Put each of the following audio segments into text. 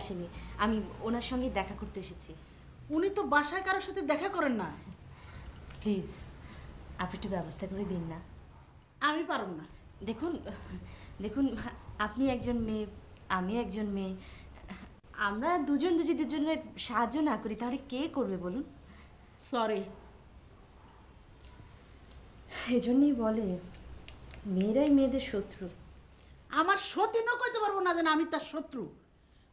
আসেনি, আমি ওনার সঙ্গে দেখা করতে এসেছি। উনি তো বাসায় কারোর সাথে দেখা করেন না। প্লিজ আপনি একটু ব্যবস্থা করে দিন না। আমি পারব না। দেখুন দেখুন, আপনি একজন মেয়ে, আমি একজন মেয়ে, আমরা দুজনের সাহায্য না করি তাহলে কে করবে বলুন? সরি। এজন্যই বলে মেয়েরাই মেয়েদের শত্রু। আমার সতীনও কইতে পারবো না যেন আমি তার শত্রু।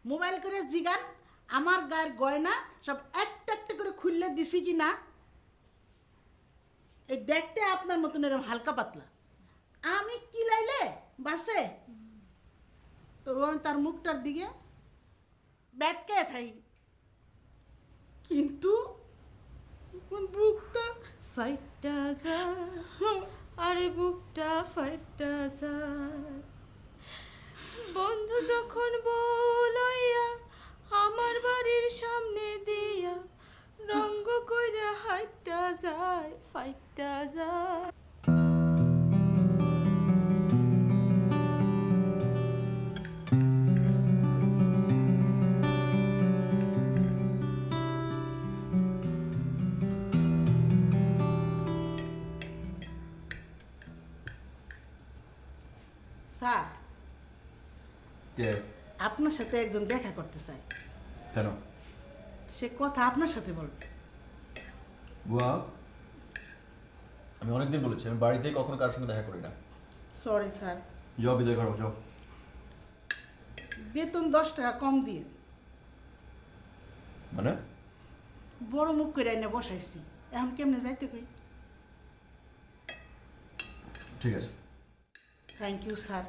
মোবাইল করে জিগান আমার গায়ের গয়না সব একটা একটা করে খুললে দিছি কি না। এই দেখতে আপনার মতন এরকম হালকা পাতলা, আমি কি লাইলে বাসে তো আমি তার মুখটার দিকে ব্যাটকে থাই, কিন্তু বুকটা ফাইটটা যায়, আরে বুকটা ফাইটটা যায়, বন্ধু যখন বলইয়া আমার বাড়ির সামনে দিয়া রঙ্গ কইরা হাইটটা যায়, ফাইটটা যায়। স্যার, কে? আপনার সাথে একজন দেখা করতে চাই। কেন? সে কথা আপনার সাথে বলবে। বুয়া, আমি অনেকদিন বলেছি আমি বাড়িতে কখনো কারোর সঙ্গে দেখা করি না। Sorry sir. যাও বিদায় করো, যাও। বেতন 10 টাকা কম দিয়ে মানে? বড় মুখ করে এনে বসাইছি, এখন কেমনে যাইতে কই? ঠিক আছে। Thank you sir.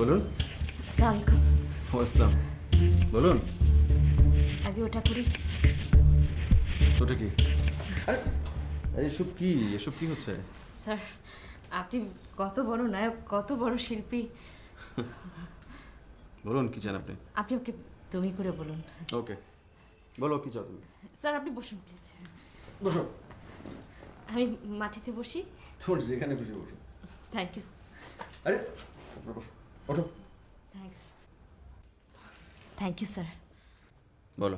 বলুন। আসসালামু আলাইকুম। আসসালাম। বলুন। আগে ওটা করি। ওটা কি? আরে এসব কি, এসব কি হচ্ছে? স্যার, আপনি কত বড় নায়ক, কত বড় শিল্পী। বলুন কি চান আপনি? আপনি ওকে তুমি করে বলুন। ওকে, বলো কি চাও তুমি? স্যার আপনি বসুন প্লিজ। বসো। আমি মাটিতে বসি। তোমার যেখানে খুশি বসো। Thank you. আরে বসো, ওঠো। থ্যাংকস। Thank you sir. বলো।